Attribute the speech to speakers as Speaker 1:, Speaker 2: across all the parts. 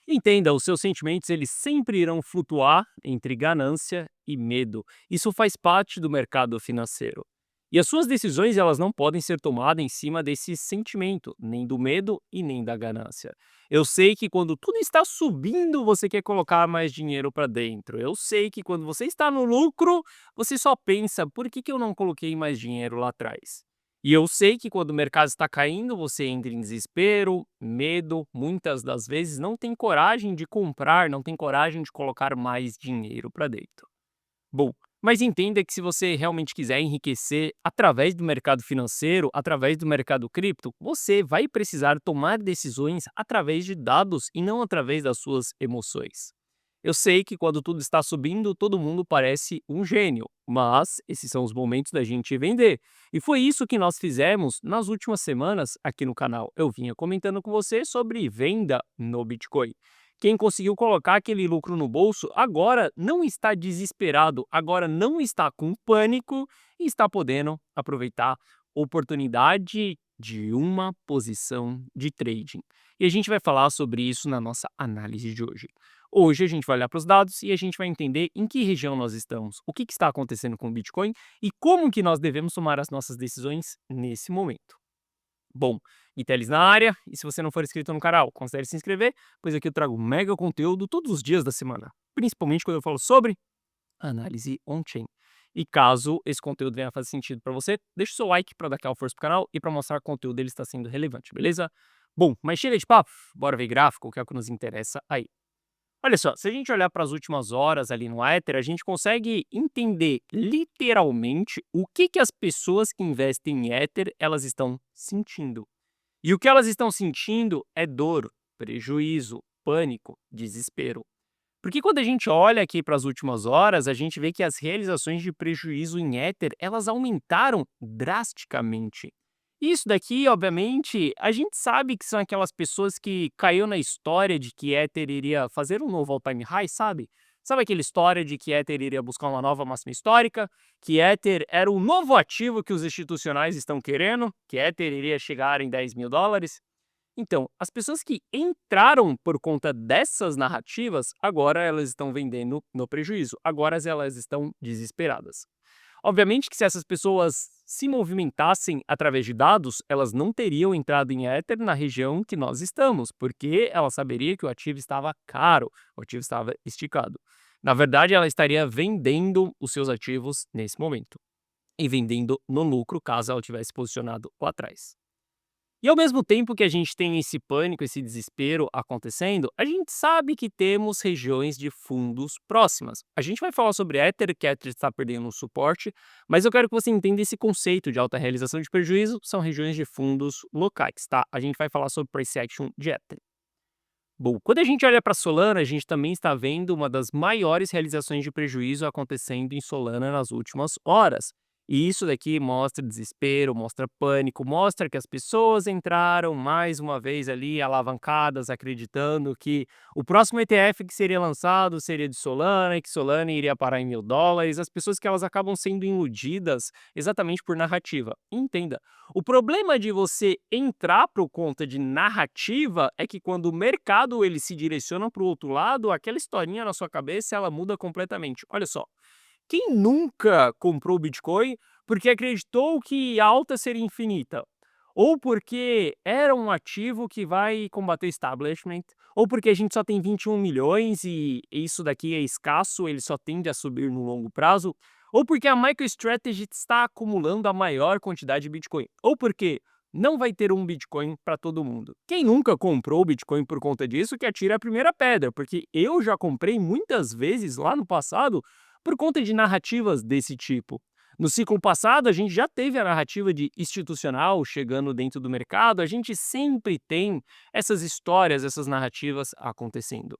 Speaker 1: Entenda, os seus sentimentos eles sempre irão flutuar entre ganância e medo. Isso faz parte do mercado financeiro. E as suas decisões elas não podem ser tomadas em cima desse sentimento, nem do medo e nem da ganância. Eu sei que quando tudo está subindo, você quer colocar mais dinheiro para dentro. Eu sei que quando você está no lucro, você só pensa, por que eu não coloquei mais dinheiro lá atrás? E eu sei que quando o mercado está caindo, você entra em desespero, medo, muitas das vezes não tem coragem de comprar, não tem coragem de colocar mais dinheiro para dentro. Bom, mas entenda que se você realmente quiser enriquecer através do mercado financeiro, através do mercado cripto, você vai precisar tomar decisões através de dados e não através das suas emoções. Eu sei que quando tudo está subindo, todo mundo parece um gênio, mas esses são os momentos da gente vender. E foi isso que nós fizemos nas últimas semanas aqui no canal. Eu vinha comentando com você sobre venda no Bitcoin. Quem conseguiu colocar aquele lucro no bolso agora não está desesperado, agora não está com pânico e está podendo aproveitar a oportunidade de uma posição de trading. E a gente vai falar sobre isso na nossa análise de hoje. Hoje a gente vai olhar para os dados e a gente vai entender em que região nós estamos, o que está acontecendo com o Bitcoin e como que nós devemos tomar as nossas decisões nesse momento. Bom, Iteles na área, e se você não for inscrito no canal, considere se inscrever, pois aqui eu trago mega conteúdo todos os dias da semana, principalmente quando eu falo sobre análise on-chain. E caso esse conteúdo venha fazer sentido para você, deixa o seu like para dar aquela força pro canal e para mostrar que o conteúdo dele está sendo relevante, beleza? Bom, mas chega de papo, bora ver gráfico, que é o que nos interessa aí. Olha só, se a gente olhar para as últimas horas ali no Ether, a gente consegue entender literalmente o que as pessoas que investem em Ether elas estão sentindo. E o que elas estão sentindo é dor, prejuízo, pânico, desespero. Porque quando a gente olha aqui para as últimas horas, a gente vê que as realizações de prejuízo em Ether, elas aumentaram drasticamente. Isso daqui, obviamente, a gente sabe que são aquelas pessoas que caiu na história de que Ether iria fazer um novo all-time high, sabe? Sabe aquela história de que Ether iria buscar uma nova máxima histórica? Que Ether era o novo ativo que os institucionais estão querendo? Que Ether iria chegar em US$ 10.000? Então, as pessoas que entraram por conta dessas narrativas, agora elas estão vendendo no prejuízo, agora elas estão desesperadas. Obviamente que se essas pessoas se movimentassem através de dados, elas não teriam entrado em Ether na região que nós estamos, porque ela saberia que o ativo estava caro, o ativo estava esticado. Na verdade, ela estaria vendendo os seus ativos nesse momento e vendendo no lucro caso ela tivesse posicionado lá atrás. E ao mesmo tempo que a gente tem esse pânico, esse desespero acontecendo, a gente sabe que temos regiões de fundos próximas. A gente vai falar sobre Ether, que Ether está perdendo o suporte, mas eu quero que você entenda esse conceito de alta realização de prejuízo, são regiões de fundos locais, tá? A gente vai falar sobre price action de Ether. Bom, quando a gente olha para Solana, a gente também está vendo uma das maiores realizações de prejuízo acontecendo em Solana nas últimas horas. E isso daqui mostra desespero, mostra pânico, mostra que as pessoas entraram mais uma vez ali alavancadas, acreditando que o próximo ETF que seria lançado seria de Solana e que Solana iria parar em US$ 1.000. As pessoas que elas acabam sendo iludidas exatamente por narrativa. Entenda, o problema de você entrar por conta de narrativa é que quando o mercado ele se direciona para o outro lado, aquela historinha na sua cabeça ela muda completamente. Olha só, quem nunca comprou Bitcoin porque acreditou que a alta seria infinita? Ou porque era um ativo que vai combater establishment, ou porque a gente só tem 21 milhões e isso daqui é escasso, ele só tende a subir no longo prazo, ou porque a MicroStrategy está acumulando a maior quantidade de Bitcoin, ou porque não vai ter um Bitcoin para todo mundo. Quem nunca comprou Bitcoin por conta disso, que atire a primeira pedra, porque eu já comprei muitas vezes lá no passado por conta de narrativas desse tipo. No ciclo passado, a gente já teve a narrativa de institucional chegando dentro do mercado, a gente sempre tem essas histórias, essas narrativas acontecendo.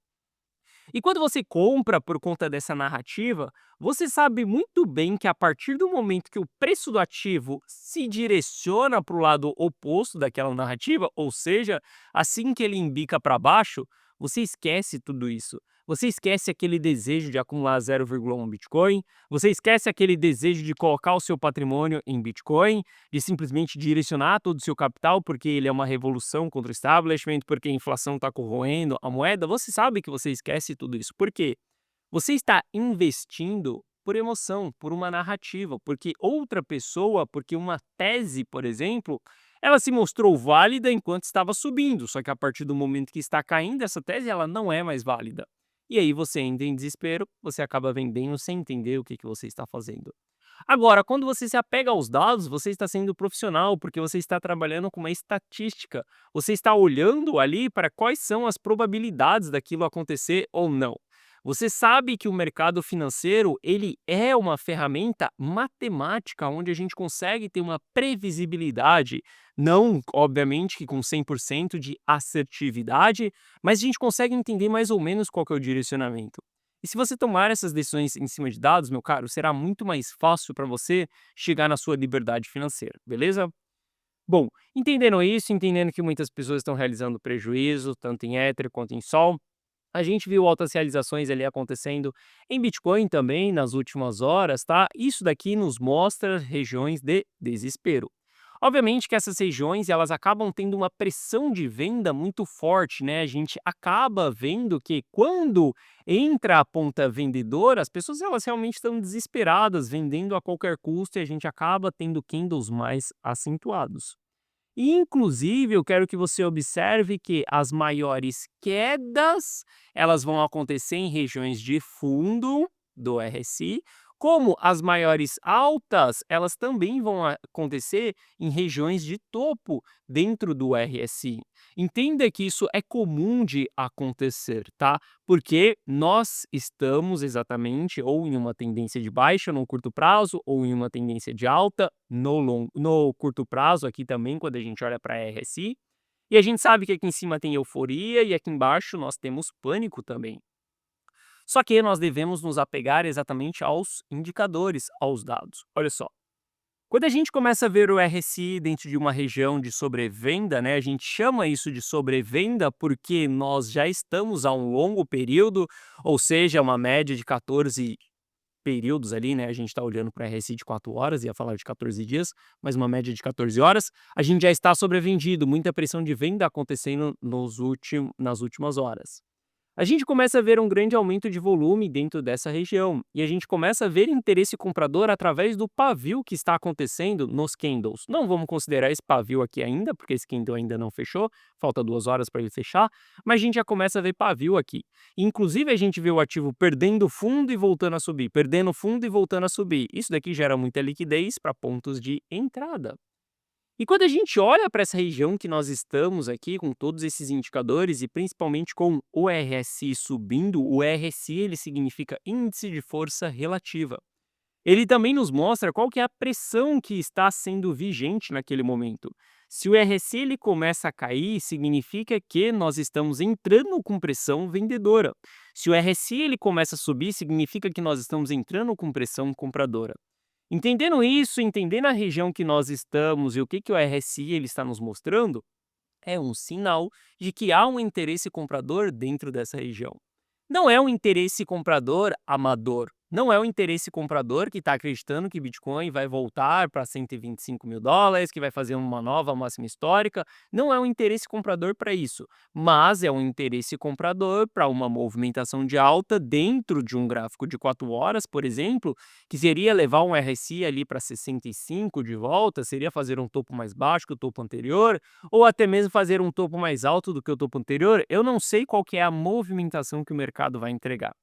Speaker 1: E quando você compra por conta dessa narrativa, você sabe muito bem que a partir do momento que o preço do ativo se direciona para o lado oposto daquela narrativa, ou seja, assim que ele embica para baixo, você esquece tudo isso. Você esquece aquele desejo de acumular 0,1 Bitcoin, você esquece aquele desejo de colocar o seu patrimônio em Bitcoin, de simplesmente direcionar todo o seu capital, porque ele é uma revolução contra o establishment, porque a inflação está corroendo a moeda. Você sabe que você esquece tudo isso. Por quê? Você está investindo por emoção, por uma narrativa, porque outra pessoa, porque uma tese, por exemplo, ela se mostrou válida enquanto estava subindo, só que a partir do momento que está caindo, essa tese ela não é mais válida. E aí você entra em desespero, você acaba vendendo sem entender o que você está fazendo. Agora, quando você se apega aos dados, você está sendo profissional, porque você está trabalhando com uma estatística. Você está olhando ali para quais são as probabilidades daquilo acontecer ou não. Você sabe que o mercado financeiro, ele é uma ferramenta matemática onde a gente consegue ter uma previsibilidade, não obviamente que com 100% de assertividade, mas a gente consegue entender mais ou menos qual que é o direcionamento. E se você tomar essas decisões em cima de dados, meu caro, será muito mais fácil para você chegar na sua liberdade financeira, beleza? Bom, entendendo isso, entendendo que muitas pessoas estão realizando prejuízo, tanto em Ether quanto em Sol, a gente viu altas realizações ali acontecendo em Bitcoin também nas últimas horas, tá? Isso daqui nos mostra regiões de desespero. Obviamente que essas regiões elas acabam tendo uma pressão de venda muito forte, né? A gente acaba vendo que quando entra a ponta vendedora, as pessoas elas realmente estão desesperadas, vendendo a qualquer custo e a gente acaba tendo candles mais acentuados. E, inclusive, eu quero que você observe que as maiores quedas, elas vão acontecer em regiões de fundo do RSI, como as maiores altas, elas também vão acontecer em regiões de topo dentro do RSI. Entenda que isso é comum de acontecer, tá? Porque nós estamos exatamente ou em uma tendência de baixa no curto prazo ou em uma tendência de alta no curto prazo, aqui também, quando a gente olha para a RSI. E a gente sabe que aqui em cima tem euforia e aqui embaixo nós temos pânico também. Só que nós devemos nos apegar exatamente aos indicadores, aos dados. Olha só. Quando a gente começa a ver o RSI dentro de uma região de sobrevenda, né, a gente chama isso de sobrevenda porque nós já estamos há um longo período, ou seja, uma média de 14 períodos ali, né? A gente está olhando para RSI de 4 horas, ia falar de 14 dias, mas uma média de 14 horas, a gente já está sobrevendido, muita pressão de venda acontecendo nas últimas horas. A gente começa a ver um grande aumento de volume dentro dessa região e a gente começa a ver interesse comprador através do pavio que está acontecendo nos candles. Não vamos considerar esse pavio aqui ainda, porque esse candle ainda não fechou, falta 2 horas para ele fechar, mas a gente já começa a ver pavio aqui. Inclusive, a gente vê o ativo perdendo fundo e voltando a subir, perdendo fundo e voltando a subir. Isso daqui gera muita liquidez para pontos de entrada. E quando a gente olha para essa região que nós estamos aqui, com todos esses indicadores e principalmente com o RSI subindo, o RSI ele significa Índice de Força Relativa. Ele também nos mostra qual que é a pressão que está sendo vigente naquele momento. Se o RSI ele começa a cair, significa que nós estamos entrando com pressão vendedora. Se o RSI ele começa a subir, significa que nós estamos entrando com pressão compradora. Entendendo isso, entendendo a região que nós estamos e o que o RSI ele está nos mostrando, é um sinal de que há um interesse comprador dentro dessa região. Não é um interesse comprador amador. Não é um interesse comprador que está acreditando que Bitcoin vai voltar para 125 mil dólares, que vai fazer uma nova máxima histórica. Não é um interesse comprador para isso, mas é um interesse comprador para uma movimentação de alta dentro de um gráfico de 4 horas, por exemplo, que seria levar um RSI ali para 65 de volta, seria fazer um topo mais baixo que o topo anterior, ou até mesmo fazer um topo mais alto do que o topo anterior. Eu não sei qual que é a movimentação que o mercado vai entregar.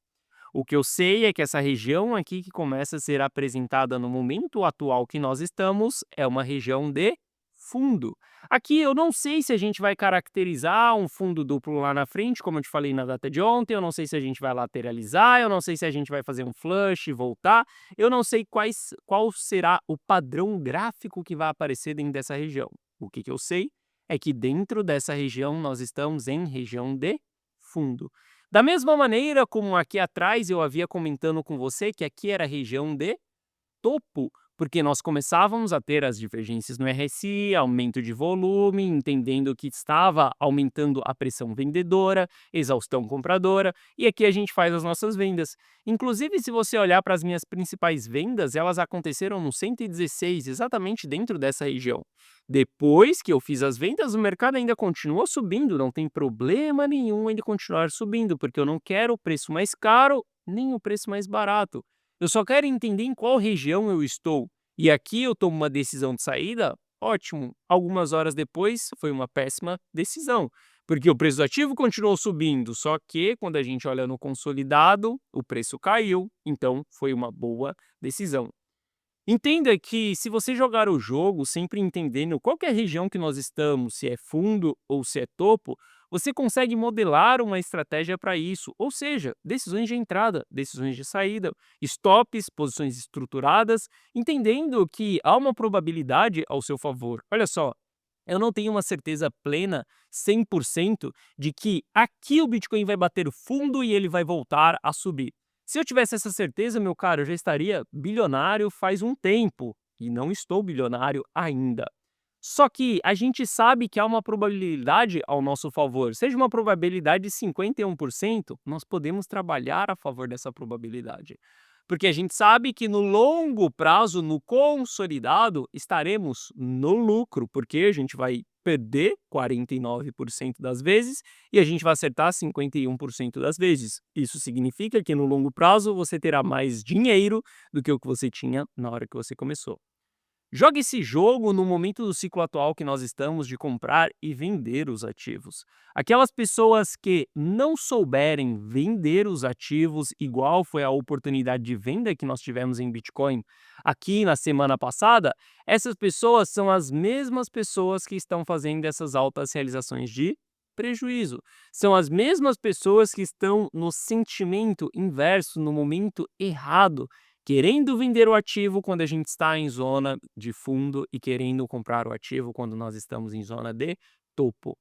Speaker 1: O que eu sei é que essa região aqui que começa a ser apresentada no momento atual que nós estamos é uma região de fundo. Aqui eu não sei se a gente vai caracterizar um fundo duplo lá na frente, como eu te falei na data de ontem, eu não sei se a gente vai lateralizar, eu não sei se a gente vai fazer um flush e voltar, eu não sei qual será o padrão gráfico que vai aparecer dentro dessa região. O que eu sei é que dentro dessa região nós estamos em região de fundo. Da mesma maneira como aqui atrás eu havia comentando com você que aqui era a região de topo, porque nós começávamos a ter as divergências no RSI, aumento de volume, entendendo que estava aumentando a pressão vendedora, exaustão compradora, e aqui a gente faz as nossas vendas. Inclusive, se você olhar para as minhas principais vendas, elas aconteceram no 116, exatamente dentro dessa região. Depois que eu fiz as vendas, o mercado ainda continua subindo, não tem problema nenhum ele continuar subindo, porque eu não quero o preço mais caro nem o preço mais barato. Eu só quero entender em qual região eu estou. E aqui eu tomo uma decisão de saída, ótimo. Algumas horas depois, foi uma péssima decisão, porque o preço do ativo continuou subindo, só que quando a gente olha no consolidado, o preço caiu, então foi uma boa decisão. Entenda que se você jogar o jogo sempre entendendo qual que é a região que nós estamos, se é fundo ou se é topo, você consegue modelar uma estratégia para isso, ou seja, decisões de entrada, decisões de saída, stops, posições estruturadas, entendendo que há uma probabilidade ao seu favor. Olha só, eu não tenho uma certeza plena, 100%, de que aqui o Bitcoin vai bater fundo e ele vai voltar a subir. Se eu tivesse essa certeza, meu caro, eu já estaria bilionário faz um tempo, e não estou bilionário ainda. Só que a gente sabe que há uma probabilidade ao nosso favor, seja uma probabilidade de 51%, nós podemos trabalhar a favor dessa probabilidade. Porque a gente sabe que no longo prazo, no consolidado, estaremos no lucro, porque a gente vai perder 49% das vezes e a gente vai acertar 51% das vezes. Isso significa que no longo prazo você terá mais dinheiro do que o que você tinha na hora que você começou. Jogue esse jogo no momento do ciclo atual que nós estamos de comprar e vender os ativos. Aquelas pessoas que não souberem vender os ativos, igual foi a oportunidade de venda que nós tivemos em Bitcoin aqui na semana passada, essas pessoas são as mesmas pessoas que estão fazendo essas altas realizações de prejuízo. São as mesmas pessoas que estão no sentimento inverso, no momento errado, querendo vender o ativo quando a gente está em zona de fundo e querendo comprar o ativo quando nós estamos em zona de topo.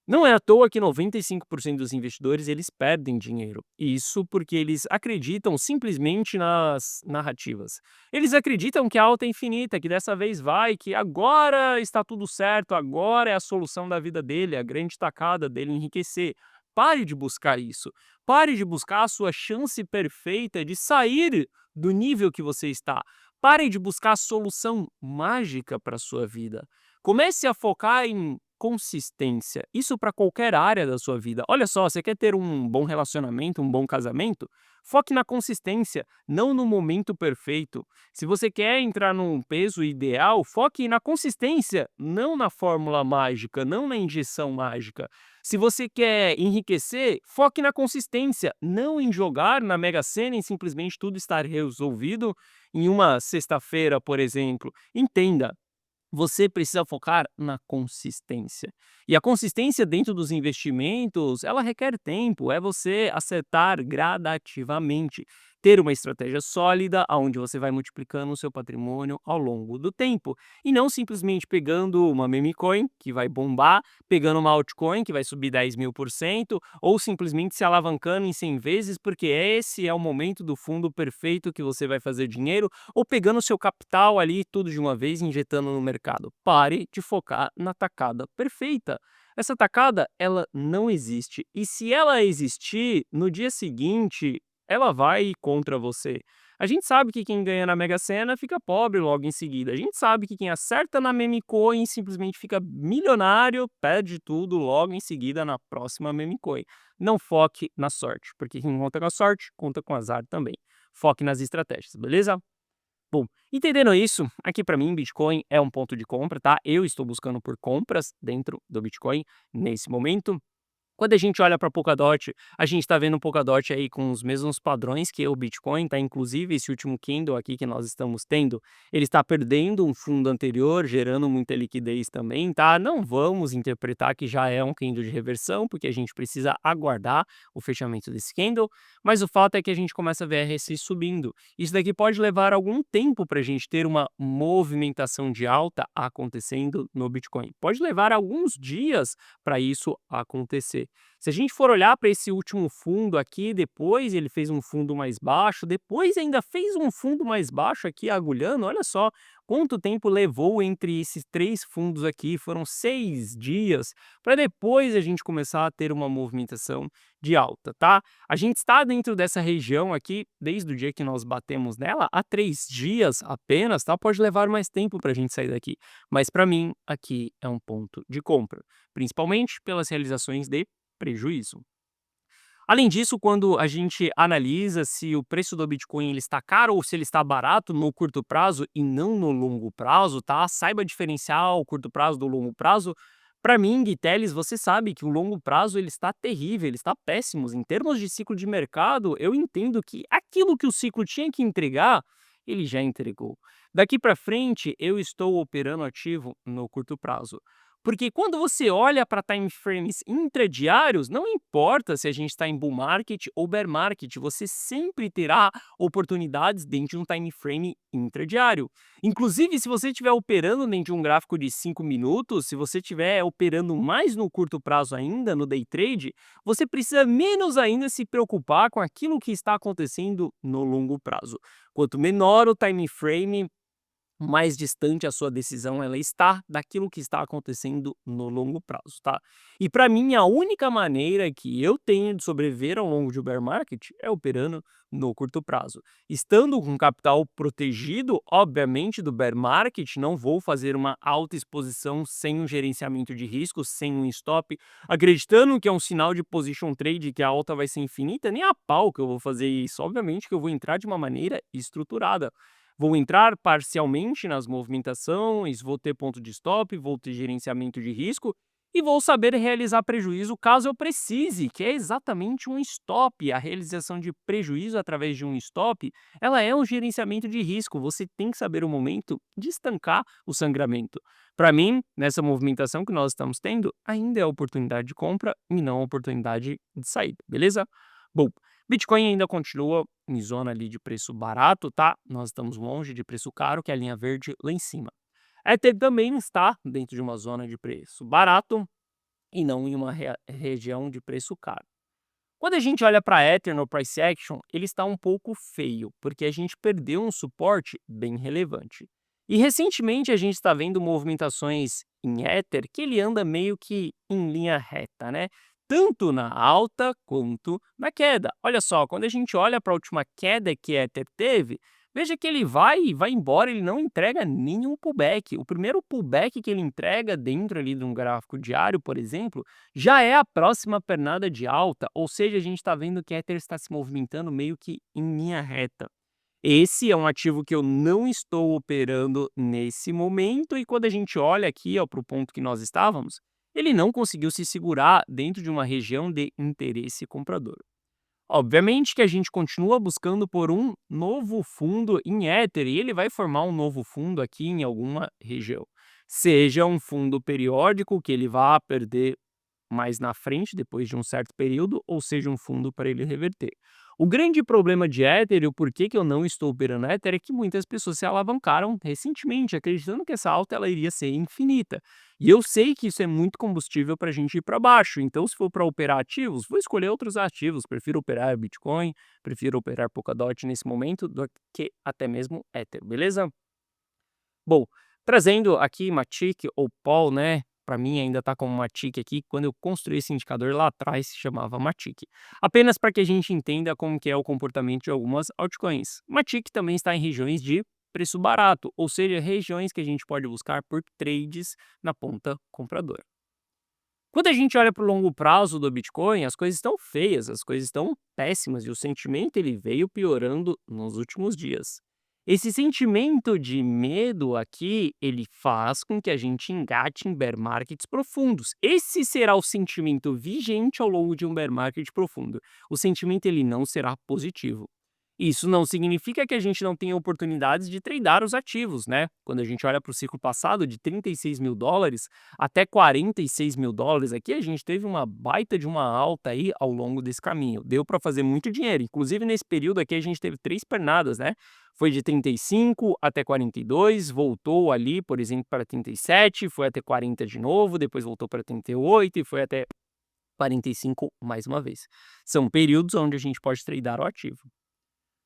Speaker 1: Não é à toa que 95% dos investidores eles perdem dinheiro. Isso porque eles acreditam simplesmente nas narrativas. Eles acreditam que a alta é infinita, que dessa vez vai, que agora está tudo certo, agora é a solução da vida dele, a grande tacada dele enriquecer. Pare de buscar isso. Pare de buscar a sua chance perfeita de sair do nível que você está. Pare de buscar a solução mágica para a sua vida. Comece a focar em consistência. Isso para qualquer área da sua vida. Olha só, você quer ter um bom relacionamento, um bom casamento? Foque na consistência, não no momento perfeito. Se você quer entrar num peso ideal, foque na consistência, não na fórmula mágica, não na injeção mágica. Se você quer enriquecer, foque na consistência, não em jogar na Mega Sena e simplesmente tudo estar resolvido em uma sexta-feira, por exemplo. Entenda, você precisa focar na consistência. E a consistência dentro dos investimentos, ela requer tempo, é você acertar gradativamente, ter uma estratégia sólida, onde você vai multiplicando o seu patrimônio ao longo do tempo. E não simplesmente pegando uma meme coin, que vai bombar, pegando uma altcoin, que vai subir 10.000%, ou simplesmente se alavancando em 100 vezes, porque esse é o momento do fundo perfeito que você vai fazer dinheiro, ou pegando o seu capital ali tudo de uma vez e injetando no mercado. Pare de focar na tacada perfeita. Essa tacada, ela não existe. E se ela existir, no dia seguinte, ela vai ir contra você. A gente sabe que quem ganha na Mega Sena fica pobre logo em seguida. A gente sabe que quem acerta na meme coin simplesmente fica milionário, perde tudo logo em seguida na próxima meme coin. Não foque na sorte, porque quem conta com a sorte, conta com azar também. Foque nas estratégias, beleza? Bom, entendendo isso, aqui para mim Bitcoin é um ponto de compra, tá? Eu estou buscando por compras dentro do Bitcoin nesse momento. Quando a gente olha para Polkadot, a gente está vendo o Polkadot aí com os mesmos padrões que o Bitcoin, tá? Inclusive esse último candle aqui que nós estamos tendo, ele está perdendo um fundo anterior, gerando muita liquidez também, tá? Não vamos interpretar que já é um candle de reversão, porque a gente precisa aguardar o fechamento desse candle, mas o fato é que a gente começa a ver a RSI subindo. Isso daqui pode levar algum tempo para a gente ter uma movimentação de alta acontecendo no Bitcoin. Pode levar alguns dias para isso acontecer. Se a gente for olhar para esse último fundo aqui, depois ele fez um fundo mais baixo, depois ainda fez um fundo mais baixo aqui agulhando, olha só quanto tempo levou entre esses 3 fundos aqui, foram 6 dias, para depois a gente começar a ter uma movimentação de alta, tá? A gente está dentro dessa região aqui, desde o dia que nós batemos nela, há 3 dias apenas, tá? Pode levar mais tempo para a gente sair daqui, mas para mim aqui é um ponto de compra, principalmente pelas realizações de prejuízo. Além disso, quando a gente analisa se o preço do Bitcoin ele está caro ou se ele está barato no curto prazo e não no longo prazo, tá? Saiba diferenciar o curto prazo do longo prazo. Para mim, Guiteles, você sabe que o longo prazo ele está terrível, ele está péssimo. Em termos de ciclo de mercado, eu entendo que aquilo que o ciclo tinha que entregar, ele já entregou. Daqui para frente, eu estou operando ativo no curto prazo. Porque quando você olha para time frames intradiários, não importa se a gente está em bull market ou bear market, você sempre terá oportunidades dentro de um time frame intradiário. Inclusive, se você estiver operando dentro de um gráfico de 5 minutos, se você estiver operando mais no curto prazo ainda, no day trade, você precisa menos ainda se preocupar com aquilo que está acontecendo no longo prazo. Quanto menor o time frame, mais distante a sua decisão ela está daquilo que está acontecendo no longo prazo, tá? E para mim a única maneira que eu tenho de sobreviver ao longo de um bear market é operando no curto prazo. Estando com capital protegido, obviamente, do bear market, não vou fazer uma alta exposição sem um gerenciamento de risco, sem um stop, acreditando que é um sinal de position trade, que a alta vai ser infinita, nem a pau que eu vou fazer isso. Obviamente que eu vou entrar de uma maneira estruturada. Vou entrar parcialmente nas movimentações, vou ter ponto de stop, vou ter gerenciamento de risco e vou saber realizar prejuízo caso eu precise, que é exatamente um stop. A realização de prejuízo através de um stop, ela é um gerenciamento de risco. Você tem que saber o momento de estancar o sangramento. Para mim, nessa movimentação que nós estamos tendo, ainda é oportunidade de compra e não oportunidade de saída, beleza? Bom, Bitcoin ainda continua em zona ali de preço barato, tá? Nós estamos longe de preço caro, que é a linha verde lá em cima. Ether também está dentro de uma zona de preço barato e não em uma região de preço caro. Quando a gente olha para Ether no price action, ele está um pouco feio, porque a gente perdeu um suporte bem relevante. E recentemente a gente está vendo movimentações em Ether que ele anda meio que em linha reta, né? Tanto na alta quanto na queda. Olha só, quando a gente olha para a última queda que Ether teve, veja que ele vai e vai embora, ele não entrega nenhum pullback. O primeiro pullback que ele entrega dentro ali de um gráfico diário, por exemplo, já é a próxima pernada de alta, ou seja, a gente está vendo que Ether está se movimentando meio que em linha reta. Esse é um ativo que eu não estou operando nesse momento e quando a gente olha aqui para o ponto que nós estávamos, ele não conseguiu se segurar dentro de uma região de interesse comprador. Obviamente que a gente continua buscando por um novo fundo em Ether e ele vai formar um novo fundo aqui em alguma região. Seja um fundo periódico que ele vá perder mais na frente, depois de um certo período, ou seja, um fundo para ele reverter. O grande problema de Ether e o porquê que eu não estou operando Ether é que muitas pessoas se alavancaram recentemente, acreditando que essa alta ela iria ser infinita. E eu sei que isso é muito combustível para a gente ir para baixo. Então, se for para operar ativos, vou escolher outros ativos. Prefiro operar Bitcoin, prefiro operar Polkadot nesse momento do que até mesmo Ether, beleza? Bom, trazendo aqui Matic ou Paul, né? Para mim ainda está como Matic aqui. Quando eu construí esse indicador lá atrás, se chamava Matic. Apenas para que a gente entenda como que é o comportamento de algumas altcoins. Matic também está em regiões de preço barato, ou seja, regiões que a gente pode buscar por trades na ponta compradora. Quando a gente olha para o longo prazo do Bitcoin, as coisas estão feias, as coisas estão péssimas e o sentimento ele veio piorando nos últimos dias. Esse sentimento de medo aqui, ele faz com que a gente engate em bear markets profundos. Esse será o sentimento vigente ao longo de um bear market profundo. O sentimento ele não será positivo. Isso não significa que a gente não tenha oportunidades de tradar os ativos, né? Quando a gente olha para o ciclo passado de 36 mil dólares até 46 mil dólares, aqui a gente teve uma baita de uma alta aí ao longo desse caminho. Deu para fazer muito dinheiro. Inclusive, nesse período aqui, a gente teve 3 pernadas, né? Foi de 35 até 42, voltou ali, por exemplo, para 37, foi até 40 de novo, depois voltou para 38 e foi até 45 mais uma vez. São períodos onde a gente pode tradear o ativo.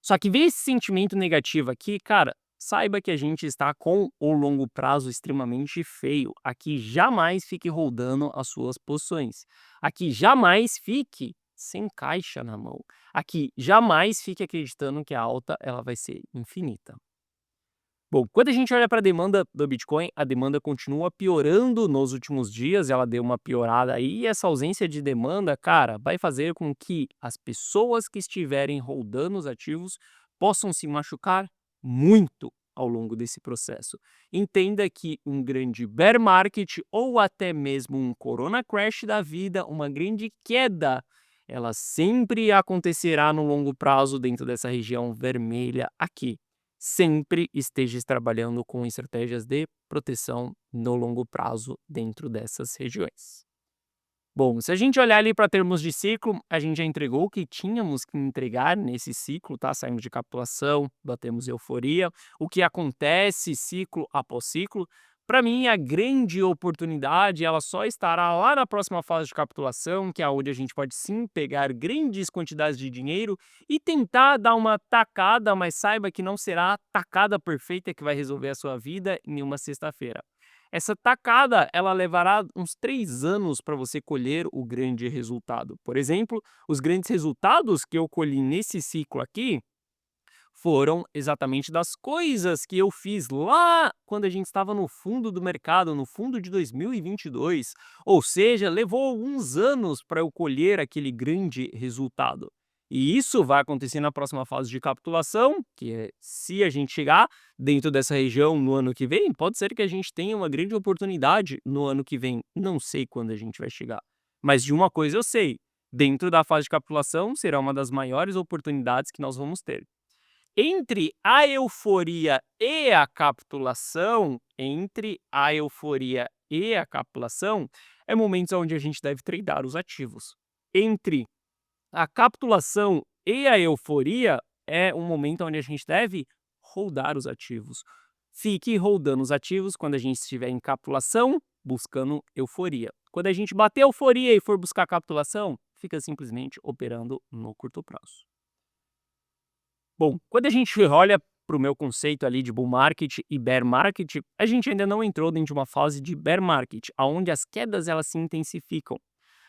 Speaker 1: Só que ver esse sentimento negativo aqui, cara, saiba que a gente está com o longo prazo extremamente feio. Aqui jamais fique rodando as suas posições. Aqui jamais fique sem caixa na mão. Aqui jamais fique acreditando que a alta ela vai ser infinita. Bom, quando a gente olha para a demanda do Bitcoin, a demanda continua piorando nos últimos dias, ela deu uma piorada aí, e essa ausência de demanda, cara, vai fazer com que as pessoas que estiverem holdando os ativos possam se machucar muito ao longo desse processo. Entenda que um grande bear market ou até mesmo um corona crash da vida, uma grande queda, ela sempre acontecerá no longo prazo dentro dessa região vermelha aqui. Sempre esteja trabalhando com estratégias de proteção no longo prazo dentro dessas regiões. Bom, se a gente olhar ali para termos de ciclo, a gente já entregou o que tínhamos que entregar nesse ciclo, tá? Saímos de capitulação, batemos euforia. O que acontece ciclo após ciclo? Para mim, a grande oportunidade ela só estará lá na próxima fase de capitulação, que é onde a gente pode sim pegar grandes quantidades de dinheiro e tentar dar uma tacada, mas saiba que não será a tacada perfeita que vai resolver a sua vida em uma sexta-feira. Essa tacada, ela levará uns 3 anos para você colher o grande resultado. Por exemplo, os grandes resultados que eu colhi nesse ciclo aqui foram exatamente das coisas que eu fiz lá quando a gente estava no fundo do mercado, no fundo de 2022. Ou seja, levou alguns anos para eu colher aquele grande resultado. E isso vai acontecer na próxima fase de capitulação, que é se a gente chegar dentro dessa região no ano que vem, pode ser que a gente tenha uma grande oportunidade no ano que vem. Não sei quando a gente vai chegar. Mas de uma coisa eu sei, dentro da fase de capitulação será uma das maiores oportunidades que nós vamos ter. Entre a euforia e a capitulação, é momentos onde a gente deve tradear os ativos. Entre a capitulação e a euforia é um momento onde a gente deve holdar os ativos. Fique holdando os ativos quando a gente estiver em capitulação, buscando euforia. Quando a gente bater a euforia e for buscar capitulação, fica simplesmente operando no curto prazo. Bom, quando a gente olha para o meu conceito ali de bull market e bear market, a gente ainda não entrou dentro de uma fase de bear market, onde as quedas elas se intensificam.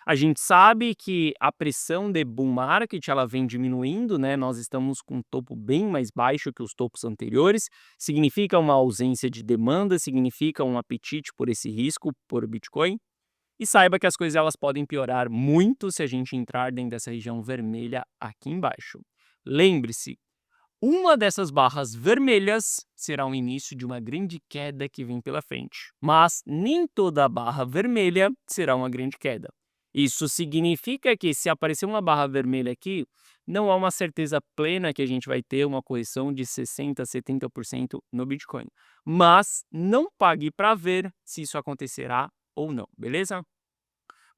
Speaker 1: A gente sabe que a pressão de bull market ela vem diminuindo, né? Nós estamos com um topo bem mais baixo que os topos anteriores. Significa uma ausência de demanda, significa um apetite por esse risco, por Bitcoin. E saiba que as coisas elas podem piorar muito se a gente entrar dentro dessa região vermelha aqui embaixo. Lembre-se, uma dessas barras vermelhas será o início de uma grande queda que vem pela frente, mas nem toda barra vermelha será uma grande queda. Isso significa que se aparecer uma barra vermelha aqui, não há uma certeza plena que a gente vai ter uma correção de 60% a 70% no Bitcoin. Mas não pague para ver se isso acontecerá ou não, beleza?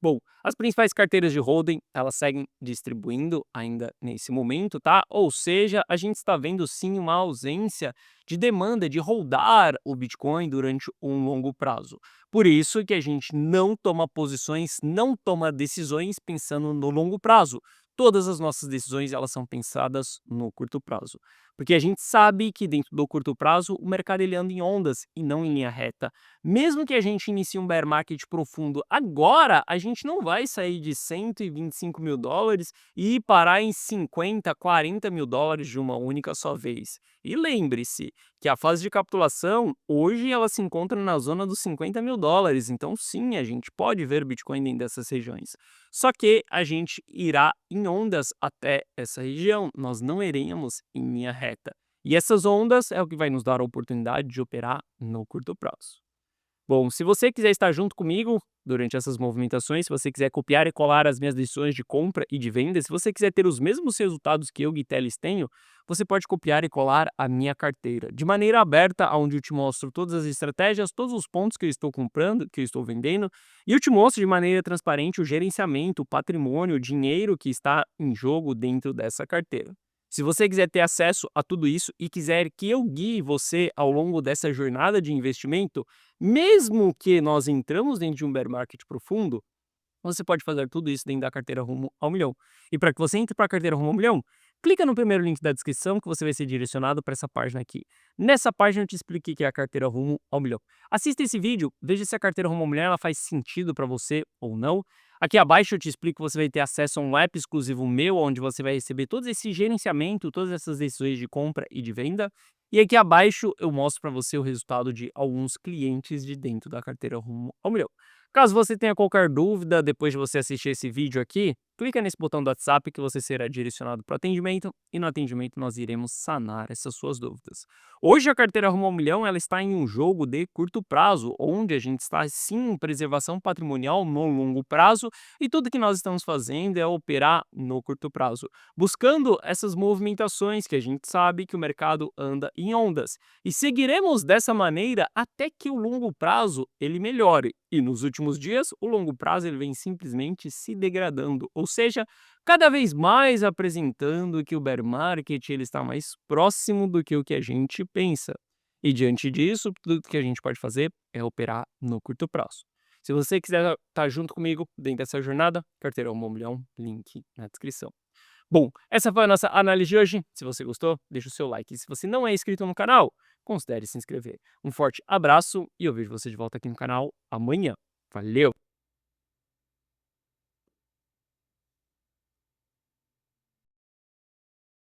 Speaker 1: Bom, as principais carteiras de holding, elas seguem distribuindo ainda nesse momento, tá? Ou seja, a gente está vendo sim uma ausência de demanda de holdar o Bitcoin durante um longo prazo. Por isso que a gente não toma posições, não toma decisões pensando no longo prazo. Todas as nossas decisões, elas são pensadas no curto prazo. Porque a gente sabe que dentro do curto prazo, o mercado ele anda em ondas e não em linha reta. Mesmo que a gente inicie um bear market profundo agora, a gente não vai sair de 125 mil dólares e parar em 50, 40 mil dólares de uma única só vez. E lembre-se que a fase de capitulação, hoje ela se encontra na zona dos 50 mil dólares. Então sim, a gente pode ver Bitcoin dentro dessas regiões. Só que a gente irá em ondas até essa região, nós não iremos em linha reta. E essas ondas é o que vai nos dar a oportunidade de operar no curto prazo. Bom, se você quiser estar junto comigo durante essas movimentações, se você quiser copiar e colar as minhas decisões de compra e de venda, se você quiser ter os mesmos resultados que eu, Gui Teles, tenho, você pode copiar e colar a minha carteira de maneira aberta, onde eu te mostro todas as estratégias, todos os pontos que eu estou comprando, que eu estou vendendo, e eu te mostro de maneira transparente o gerenciamento, o patrimônio, o dinheiro que está em jogo dentro dessa carteira. Se você quiser ter acesso a tudo isso e quiser que eu guie você ao longo dessa jornada de investimento, mesmo que nós entramos dentro de um bear market profundo, Você pode fazer tudo isso dentro da carteira Rumo ao Milhão. E para que você entre para a carteira Rumo ao Milhão, clica no primeiro link da descrição que você vai ser direcionado para essa página aqui. Nessa página eu te explico o que é a carteira Rumo ao Milhão. Assista esse vídeo, veja se a carteira Rumo ao Milhão ela faz sentido para você ou não. Aqui abaixo eu te explico que você vai ter acesso a um app exclusivo meu, onde você vai receber todo esse gerenciamento, todas essas decisões de compra e de venda. E aqui abaixo eu mostro para você o resultado de alguns clientes de dentro da carteira Rumo ao Milhão. Caso você tenha qualquer dúvida depois de você assistir esse vídeo aqui, clica nesse botão do WhatsApp que você será direcionado para o atendimento e no atendimento nós iremos sanar essas suas dúvidas. Hoje a carteira Rumo ao Milhão ela está em um jogo de curto prazo, onde a gente está sim em preservação patrimonial no longo prazo e tudo que nós estamos fazendo é operar no curto prazo, buscando essas movimentações que a gente sabe que o mercado anda em ondas. E seguiremos dessa maneira até que o longo prazo ele melhore. E nos últimos dias, o longo prazo ele vem simplesmente se degradando, ou seja, cada vez mais apresentando que o bear market ele está mais próximo do que o que a gente pensa. E diante disso, tudo que a gente pode fazer é operar no curto prazo. Se você quiser estar junto comigo dentro dessa jornada, carteirão 1 milhão, link na descrição. Bom, essa foi a nossa análise de hoje. Se você gostou, deixa o seu like. E se você não é inscrito no canal, considere se inscrever. Um forte abraço e eu vejo você de volta aqui no canal amanhã. Valeu!